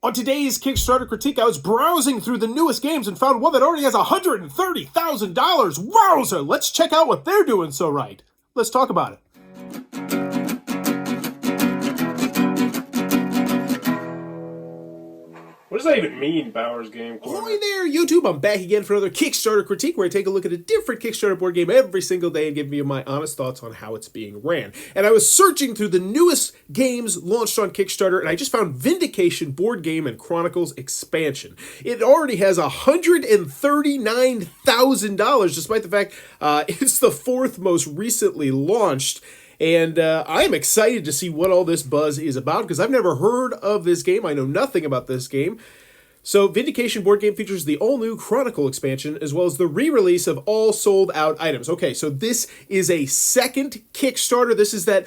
On today's Kickstarter critique, I was browsing through the newest games and found one that already has $130,000. Wowza! Let's check out what they're doing so right. Let's talk about it. What does that even mean, Bowers Game Corner? Ahoy there, YouTube! I'm back again for another Kickstarter critique where I take a look at a different Kickstarter board game every single day and give you my honest thoughts on how it's being ran. And I was searching through the newest games launched on Kickstarter, and I just found Vindication board game and Chronicles expansion. It already has $139,000, despite the fact it's the fourth most recently launched. And I am excited to see what all this buzz is about, because I've never heard of this game. I know nothing about this game. So Vindication board game features the all-new Chronicle expansion, as well as the re-release of all sold-out items. Okay, so this is a second Kickstarter. This is that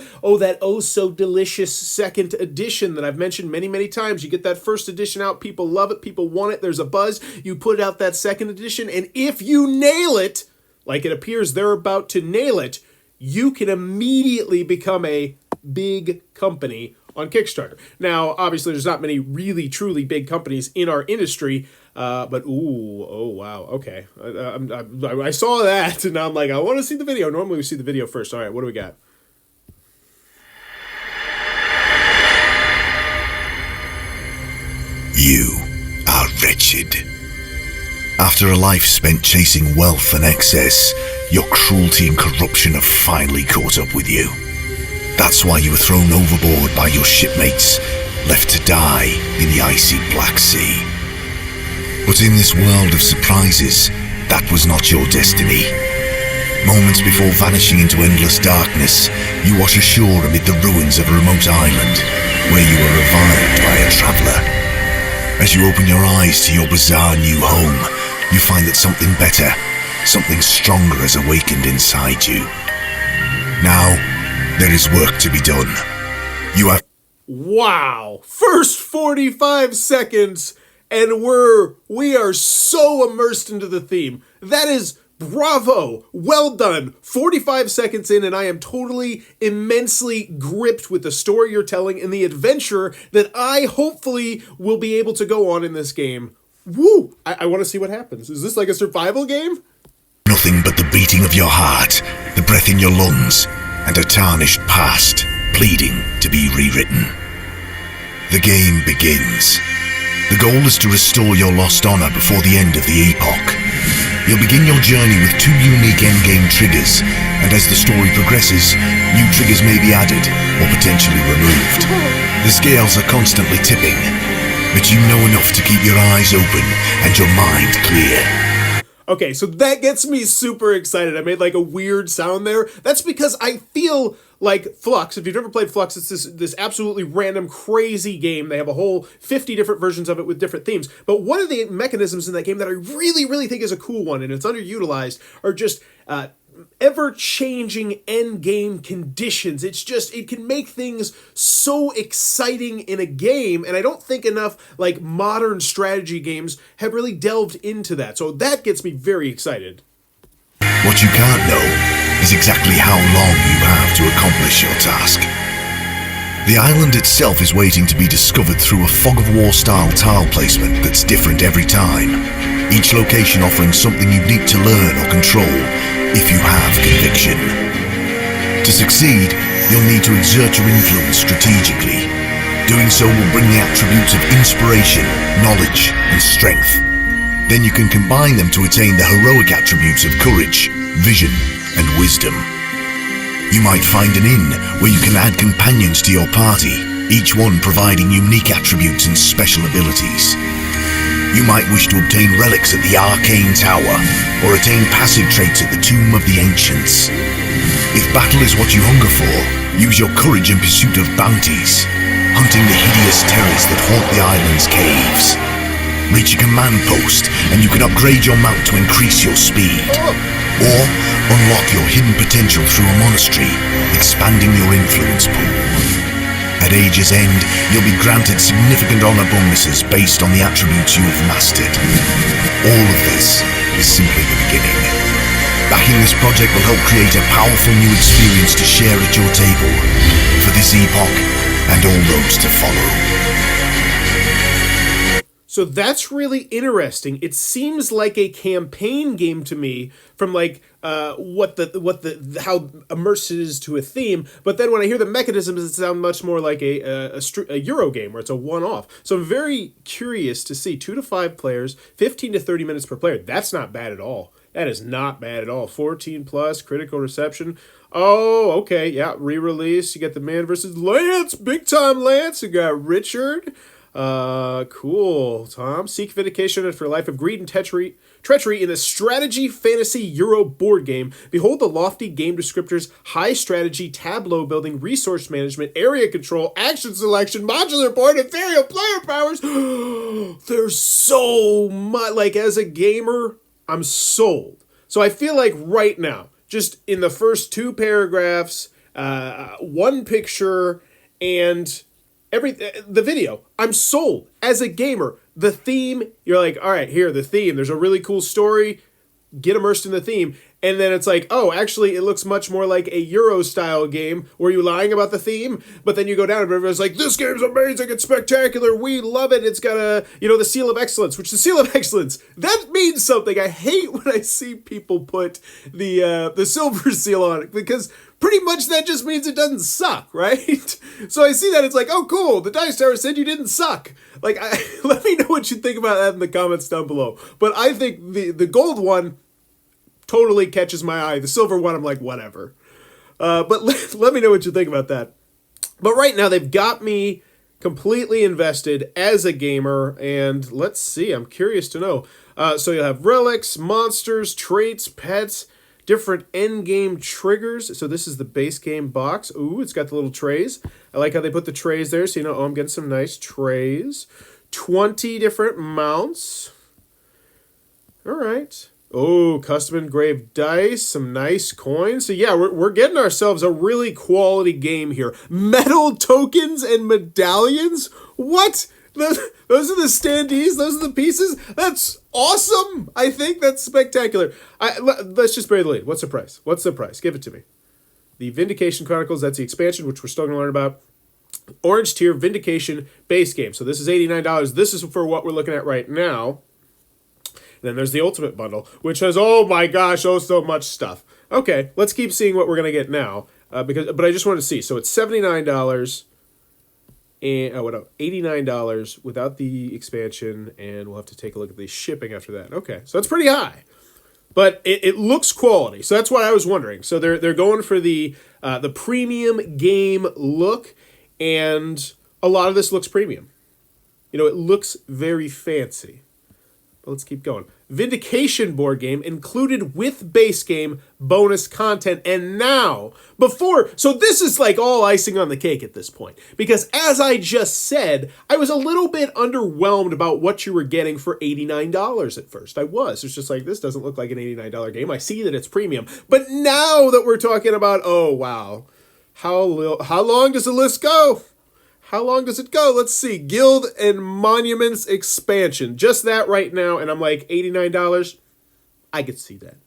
so delicious second edition that I've mentioned many, many times. You get that first edition out, people love it, people want it, there's a buzz. You put out that second edition, and if you nail it, like it appears they're about to nail it, you can immediately become a big company on Kickstarter. Now, obviously, there's not many really, truly big companies in our industry, but oh, wow, okay. I saw that, and I'm like, I want to see the video. Normally, we see the video first. All right, what do we got? You are wretched. After a life spent chasing wealth and excess, your cruelty and corruption have finally caught up with you. That's why you were thrown overboard by your shipmates, left to die in the icy Black Sea. But in this world of surprises, that was not your destiny. Moments before vanishing into endless darkness, you wash ashore amid the ruins of a remote island, where you were revived by a traveller. As you open your eyes to your bizarre new home, you find that something better, something stronger has awakened inside you. Now, there is work to be done. You have... Wow! First 45 seconds, and we are so immersed into the theme. That is bravo! Well done! 45 seconds in, and I am totally, immensely gripped with the story you're telling and the adventure that I hopefully will be able to go on in this game. Woo! I want to see what happens. Is this like a survival game? Nothing but the beating of your heart, the breath in your lungs, and a tarnished past pleading to be rewritten. The game begins. The goal is to restore your lost honor before the end of the Epoch. You'll begin your journey with two unique endgame triggers, and as the story progresses, new triggers may be added or potentially removed. The scales are constantly tipping, but you know enough to keep your eyes open and your mind clear. Okay, so that gets me super excited. I made like a weird sound there. That's because I feel like Flux, if you've never played Flux, it's this absolutely random, crazy game. They have a whole 50 different versions of it with different themes. But one of the mechanisms in that game that I really, really think is a cool one, and it's underutilized, are just ever-changing end-game conditions. It can make things so exciting in a game, and I don't think enough like modern strategy games have really delved into that. So that gets me very excited. What you can't know is exactly how long you have to accomplish your task. The island itself is waiting to be discovered through a fog of war style tile placement that's different every time, each location offering something unique to learn or control if you have conviction. To succeed, you'll need to exert your influence strategically. Doing so will bring the attributes of inspiration, knowledge, and strength. Then you can combine them to attain the heroic attributes of courage, vision, and wisdom. You might find an inn where you can add companions to your party, each one providing unique attributes and special abilities. You might wish to obtain relics at the Arcane Tower, or attain passive traits at the Tomb of the Ancients. If battle is what you hunger for, use your courage in pursuit of bounties, hunting the hideous terrors that haunt the island's caves. Reach a command post, and you can upgrade your mount to increase your speed. Or unlock your hidden potential through a monastery, expanding your influence pool. At Age's end, you'll be granted significant honor bonuses based on the attributes you have mastered. All of this is simply the beginning. Backing this project will help create a powerful new experience to share at your table, for this epoch and all those to follow. So that's really interesting. It seems like a campaign game to me, from like what the how immersed it is to a theme. But then when I hear the mechanisms, it sounds much more like a Euro game where it's a one-off. So I'm very curious to see 2 to 5 players, 15 to 30 minutes per player. That's not bad at all. That is not bad at all. 14 plus critical reception. Oh, okay, yeah, re-release. You got the Man versus Lance, big time Lance. You got Richard. Cool, Tom. Seek vindication after a life of greed and treachery in a strategy fantasy Euro board game. Behold the lofty game descriptors: high strategy, tableau building, resource management, area control, action selection, modular board, ethereal player powers. There's so much. Like, as a gamer, I'm sold. So I feel like right now, just in the first 2 paragraphs, 1 picture, and the video, I'm sold. As a gamer, the theme, you're like, all right, here, the theme, there's a really cool story, get immersed in the theme. And then it's like, oh, actually, it looks much more like a Euro-style game. Were you lying about the theme? But then you go down and everyone's like, this game's amazing, it's spectacular, we love it, it's got the seal of excellence, which the seal of excellence, that means something. I hate when I see people put the silver seal on it, because pretty much that just means it doesn't suck, right? So I see that, it's like, oh, cool, the Dice Tower said you didn't suck. Like, let me know what you think about that in the comments down below. But I think the gold one totally catches my eye. The silver one, I'm like, whatever. But let me know what you think about that. But right now, they've got me completely invested as a gamer, and let's see, I'm curious to know. So you'll have relics, monsters, traits, pets, different end game triggers. So this is the base game box. Ooh, it's got the little trays. I like how they put the trays there, so you know, oh, I'm getting some nice trays. 20 different mounts. All right. Oh, custom engraved dice, some nice coins. So yeah, we're getting ourselves a really quality game here. Metal tokens and medallions? What? Those are the standees? Those are the pieces? That's awesome! I think that's spectacular. Let's just bury the lead. What's the price? What's the price? Give it to me. The Vindication Chronicles, that's the expansion, which we're still going to learn about. Orange tier Vindication base game. So this is $89. This is for what we're looking at right now. Then there's the Ultimate Bundle, which has, oh my gosh, oh, so much stuff. Okay, let's keep seeing what we're going to get now. But I just wanted to see. So it's $79 and $89 without the expansion, and we'll have to take a look at the shipping after that. Okay, so that's pretty high. But it looks quality, so that's what I was wondering. So they're going for the premium game look, and a lot of this looks premium. You know, it looks very fancy. But let's keep going. Vindication board game included with base game bonus content. And now, so this is like all icing on the cake at this point. Because as I just said, I was a little bit underwhelmed about what you were getting for $89 at first. I was. It's just like, this doesn't look like an $89 game. I see that it's premium. But now that we're talking about, oh, wow. How long does the list go? How long does it go? Let's see. Guild and Monuments expansion. Just that right now. And I'm like, $89? I could see that.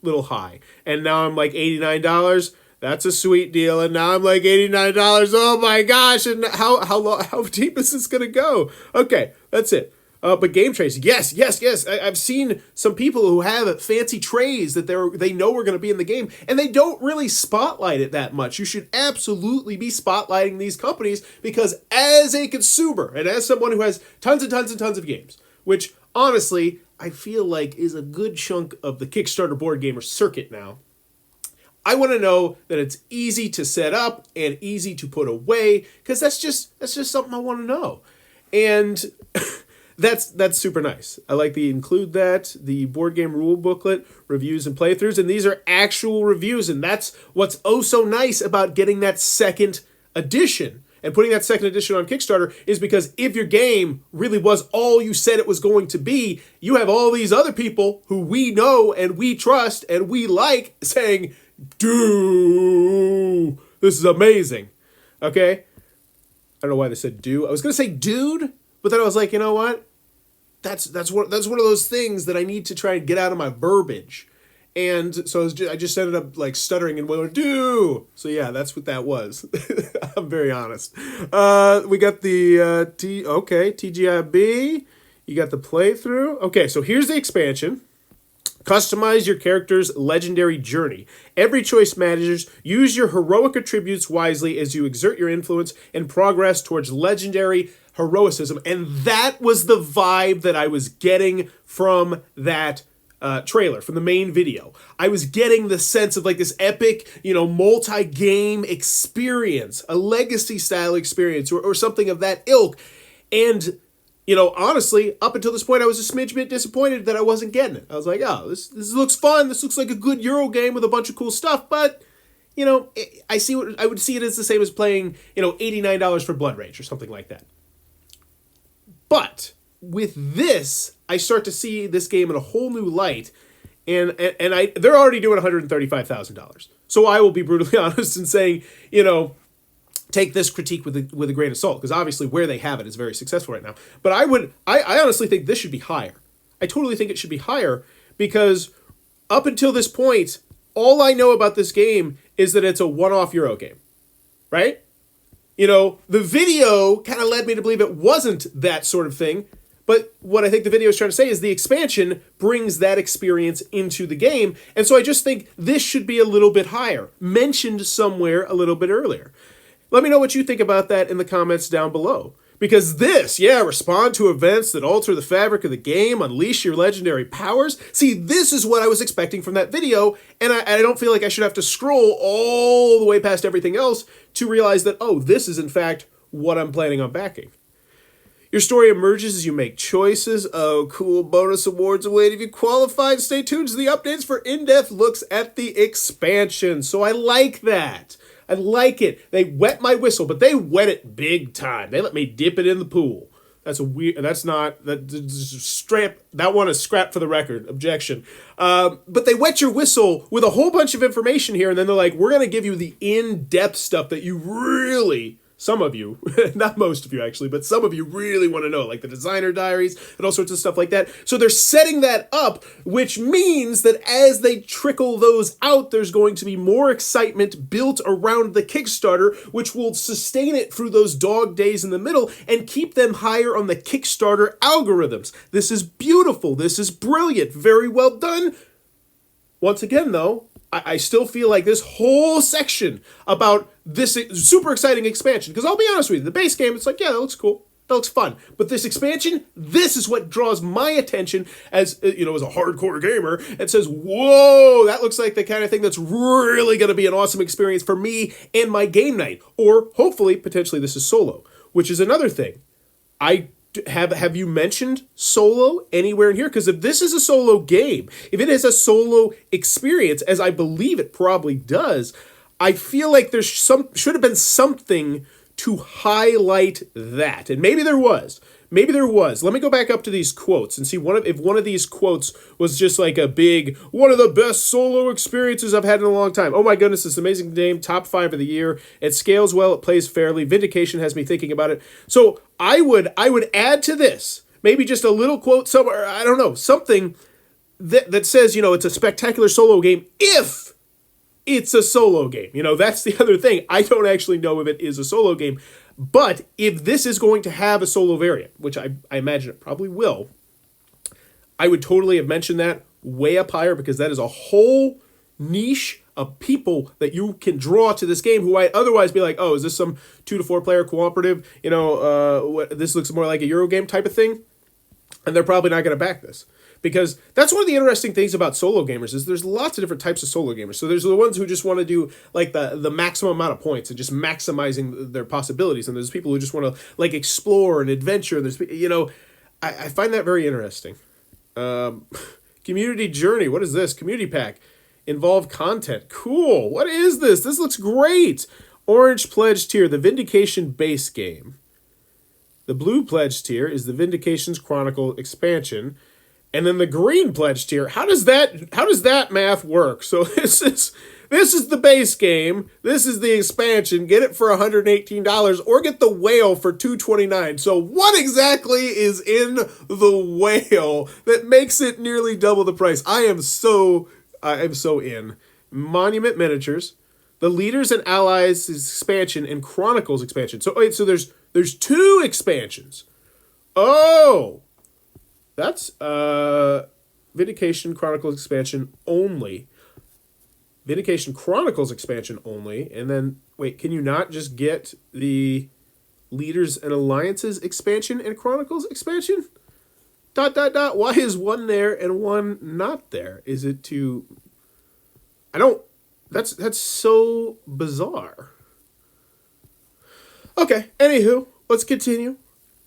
Little high. And now I'm like, $89? That's a sweet deal. And now I'm like, $89? Oh my gosh. And how deep is this going to go? Okay, that's it. But game trays, yes. I've seen some people who have fancy trays that they know are going to be in the game, and they don't really spotlight it that much. You should absolutely be spotlighting these companies, because as a consumer and as someone who has tons and tons and tons of games, which honestly I feel like is a good chunk of the Kickstarter board gamer circuit now, I want to know that it's easy to set up and easy to put away, because that's just something I want to know. And That's super nice. I like the include that, the board game rule booklet, reviews and playthroughs, and these are actual reviews, and that's what's oh so nice about getting that second edition and putting that second edition on Kickstarter, is because if your game really was all you said it was going to be, you have all these other people who we know and we trust and we like saying, dude, this is amazing. Okay? I don't know why they said dude. I was going to say dude, but then I was like, you know what? That's one of those things that I need to try and get out of my verbiage. And so I just ended up like stuttering and going, do. So yeah, that's what that was. I'm very honest. We got the TGIB. You got the playthrough. Okay, so here's the expansion. Customize your character's legendary journey. Every choice matters. Use your heroic attributes wisely as you exert your influence and progress towards legendary heroicism. And that was the vibe that I was getting from that trailer, from the main video. I was getting the sense of like this epic, multi-game experience, a legacy-style experience, or something of that ilk. And honestly, up until this point, I was a smidge bit disappointed that I wasn't getting it. I was like, oh, this looks fun. This looks like a good Euro game with a bunch of cool stuff. But, I would see it as the same as playing, $89 for Blood Rage or something like that. But with this, I start to see this game in a whole new light. And they're already doing $135,000. So I will be brutally honest in saying, take this critique with a grain of salt, because obviously where they have it is very successful right now. But I honestly think this should be higher. I totally think it should be higher, because up until this point, all I know about this game is that it's a one-off Euro game, right? The video kind of led me to believe it wasn't that sort of thing. But what I think the video is trying to say is the expansion brings that experience into the game. And so I just think this should be a little bit higher, mentioned somewhere a little bit earlier. Let me know what you think about that in the comments down below. Because respond to events that alter the fabric of the game, unleash your legendary powers. See, this is what I was expecting from that video, and I don't feel like I should have to scroll all the way past everything else to realize that, this is in fact what I'm planning on backing. Your story emerges as you make choices. Oh, cool bonus awards await if you qualified. Stay tuned to the updates for in-depth looks at the expansion. So I like that. I like it. They wet my whistle, but they wet it big time. They let me dip it in the pool. That one is scrapped for the record. Objection. But they wet your whistle with a whole bunch of information here, and then they're like, we're going to give you the in-depth stuff that you really, some of you, not most of you actually, but some of you really want to know, like the designer diaries and all sorts of stuff like that. So they're setting that up, which means that as they trickle those out, there's going to be more excitement built around the Kickstarter, which will sustain it through those dog days in the middle and keep them higher on the Kickstarter algorithms. This is beautiful. This is brilliant. Very well done. Once again, though, I still feel like this whole section about this super exciting expansion, because I'll be honest with you, the base game, it's like, yeah, that looks cool. That looks fun. But this expansion, this is what draws my attention as a hardcore gamer and says, whoa, that looks like the kind of thing that's really going to be an awesome experience for me and my game night. Or hopefully, potentially, this is solo, which is another thing. Have you mentioned solo anywhere in here? Because if this is a solo game, if it is a solo experience, as I believe it probably does, I feel like there should have been something to highlight that. And maybe there was. Let me go back up to these quotes and see if one of these quotes was just like a big, one of the best solo experiences I've had in a long time. Oh my goodness, this amazing game, top 5 of the year. It scales well, it plays fairly. Vindication has me thinking about it. So I would add to this, maybe just a little quote somewhere, I don't know, something that says, it's a spectacular solo game if it's a solo game. That's the other thing. I don't actually know if it is a solo game. But if this is going to have a solo variant, which I imagine it probably will, I would totally have mentioned that way up higher, because that is a whole niche of people that you can draw to this game who might otherwise be like, oh, is this some 2 to 4 player cooperative? This looks more like a Euro game type of thing. And they're probably not going to back this. Because that's one of the interesting things about solo gamers is there's lots of different types of solo gamers. So there's the ones who just want to do like the maximum amount of points and just maximizing their possibilities. And there's people who just want to like explore and adventure. There's, I find that very interesting. Community journey. What is this? Community pack. Involved content. Cool. What is this? This looks great. Orange pledge tier, the Vindication base game. The blue pledge tier is the Vindication's Chronicle expansion. And then the green pledge tier, how does that math work? So this is the base game. This is the expansion. Get it for $118 or get the whale for $229. So what exactly is in the whale that makes it nearly double the price? I am so in. Monument miniatures, the Leaders and Allies expansion, and Chronicles expansion. So wait, so there's 2 expansions. Oh. That's Vindication Chronicles expansion only. Vindication Chronicles expansion only. And then, wait, can you not just get the Leaders and Alliances expansion and Chronicles expansion? ... Why is one there and one not there? Is it too... I don't... That's so bizarre. Okay, anywho, let's continue.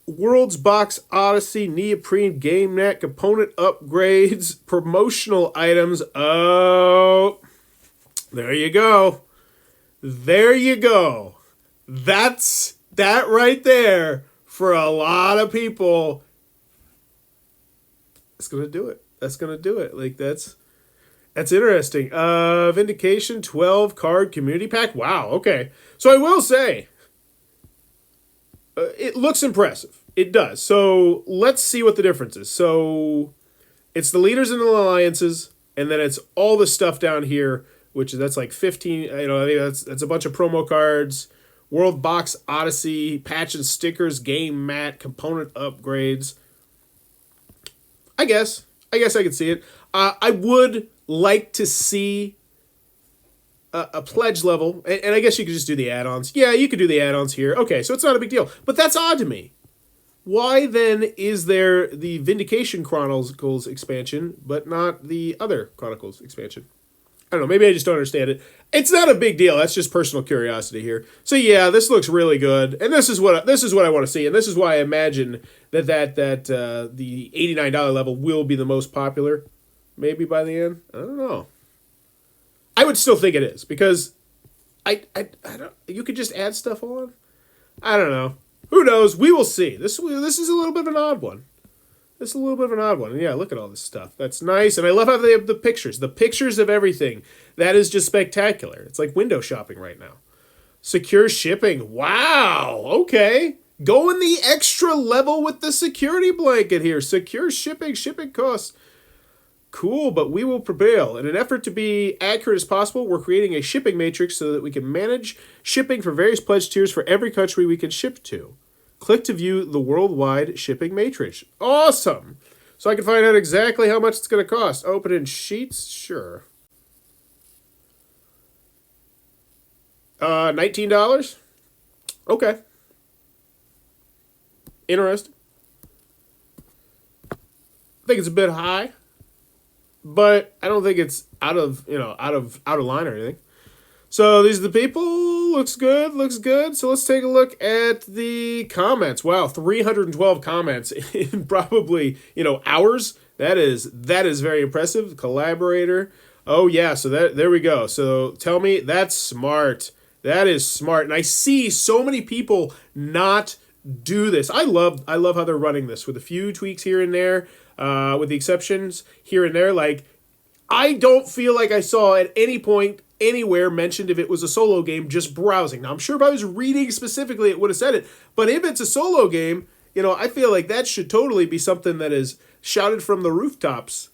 Worlds Box Odyssey, Neoprene Game Net, component upgrades, promotional items. Oh, there you go. There you go. That's that right there for a lot of people. That's gonna do it. That's gonna do it. Like that's interesting. Vindication 12 card community pack. Wow. Okay. So I will say, it looks impressive. It does. So let's see what the difference is. So it's the Leaders and the Alliances, and then it's all the stuff down here, which that's like 15. You know, I think that's a bunch of promo cards. World Box Odyssey, patch and stickers, game mat, component upgrades. I guess I could see it. I would like to see a pledge level, and I guess you could just do the add-ons. Yeah, you could do the add-ons here. Okay, so it's not a big deal. But that's odd to me. Why then is there the Vindication Chronicles expansion, but not the other Chronicles expansion? I don't know. Maybe I just don't understand it. It's not a big deal. That's just personal curiosity here. So yeah, this looks really good, and this is what I want to see, and this is why I imagine that the $89 level will be the most popular. Maybe by the end. I don't know. I would still think it is because I don't. You could just add stuff on. I don't know. Who knows? We will see. This is a little bit of an odd one. This is a little bit of an odd one. And yeah, look at all this stuff. That's nice. And I love how they have the pictures. The pictures of everything. That is just spectacular. It's like window shopping right now. Secure shipping. Wow. Okay. Going the extra level with the security blanket here. Secure shipping. Shipping costs. Cool, but we will prevail. In an effort to be accurate as possible, we're creating a shipping matrix so that we can manage shipping for various pledge tiers for every country we can ship to. Click to view the worldwide shipping matrix. Awesome! So I can find out exactly how much it's going to cost. Open in sheets? Sure. $19? Okay. Interesting. I think it's a bit high. But I don't think it's out of line or anything. So these are the people. Looks good. So let's take a look at the comments. Wow, 312 comments in probably, hours. That is very impressive. Collaborator. Oh yeah, so there we go. So tell me, that's smart. That is smart. And I see so many people not do this. I love how they're running this with a few tweaks here and there. With the exceptions here and there, like, I don't feel like I saw at any point anywhere mentioned if it was a solo game just browsing. Now, I'm sure if I was reading specifically, it would have said it. But if it's a solo game, I feel like that should totally be something that is shouted from the rooftops.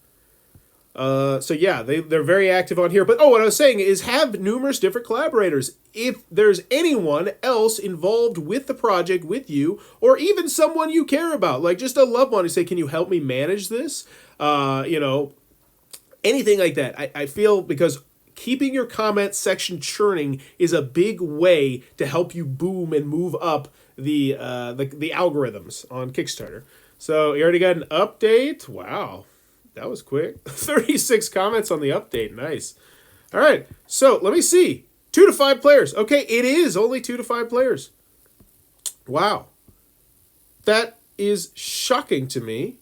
So yeah, they're very active on here. But what I was saying is have numerous different collaborators. If there's anyone else involved with the project with you, or even someone you care about, like just a loved one, who say, can you help me manage this? Anything like that. I feel because keeping your comment section churning is a big way to help you boom and move up the algorithms on Kickstarter. So you already got an update? Wow. That was quick. 36 comments on the update. Nice. All right. So let me see. 2 to 5 players. Okay, it is only 2 to 5 players. Wow. That is shocking to me.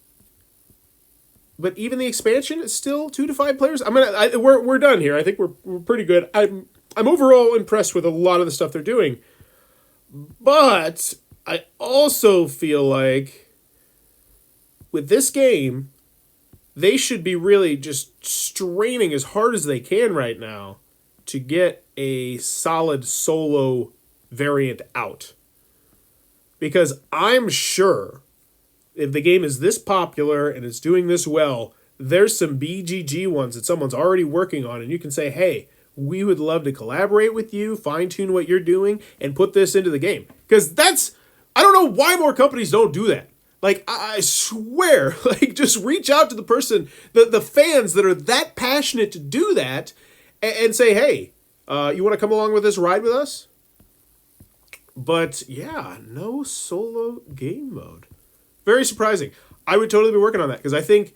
But even the expansion is still 2 to 5 players. We're done here. I think we're pretty good. I'm overall impressed with a lot of the stuff they're doing. But I also feel like with this game, they should be really just straining as hard as they can right now to get a solid solo variant out. Because I'm sure if the game is this popular and it's doing this well, there's some BGG ones that someone's already working on, and you can say, hey, we would love to collaborate with you, fine-tune what you're doing, and put this into the game. Because I don't know why more companies don't do that. Like, I swear, like, just reach out to the person, the fans that are that passionate to do that, and say, hey, you want to come along with this ride with us? But, yeah, no solo game mode. Very surprising. I would totally be working on that, because I think,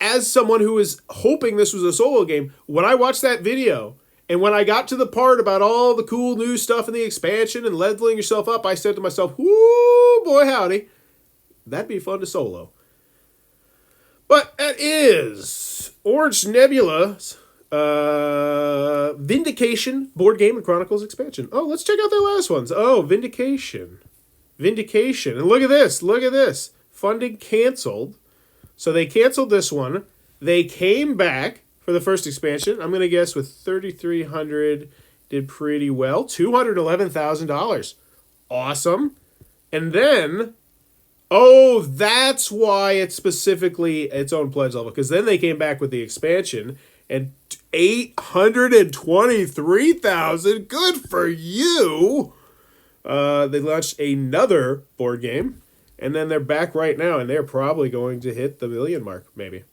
as someone who was hoping this was a solo game, when I watched that video, and when I got to the part about all the cool new stuff in the expansion and leveling yourself up, I said to myself, whoo, boy howdy, that'd be fun to solo. But that is Orange Nebula's Vindication board game and Chronicles expansion. Oh, let's check out their last ones. Oh, Vindication. Vindication. And look at this. Funding canceled. So they canceled this one. They came back for the first expansion. I'm going to guess with 3,300 did pretty well. $211,000. Awesome. And then, oh, that's why it's specifically its own pledge level. Because then they came back with the expansion and 823,000. Good for you. They launched another board game. And then they're back right now. And they're probably going to hit the million mark, maybe.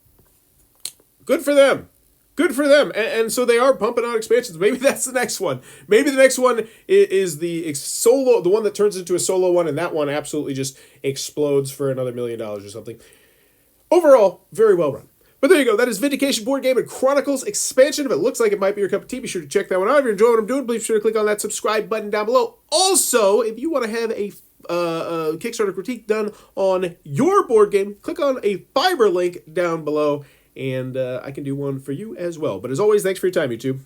Good for them. Good for them. And so they are pumping out expansions. Maybe that's the next one. Maybe the next one is the solo, the one that turns into a solo one, and that one absolutely just explodes for another $1 million or something. Overall, very well run. But there you go. That is Vindication board game and Chronicles expansion. If it looks like it might be your cup of tea, be sure to check that one out. If you're enjoying what I'm doing, be sure to click on that subscribe button down below. Also, if you want to have a Kickstarter critique done on your board game, click on a Fiverr link down below. And I can do one for you as well. But as always, thanks for your time, YouTube.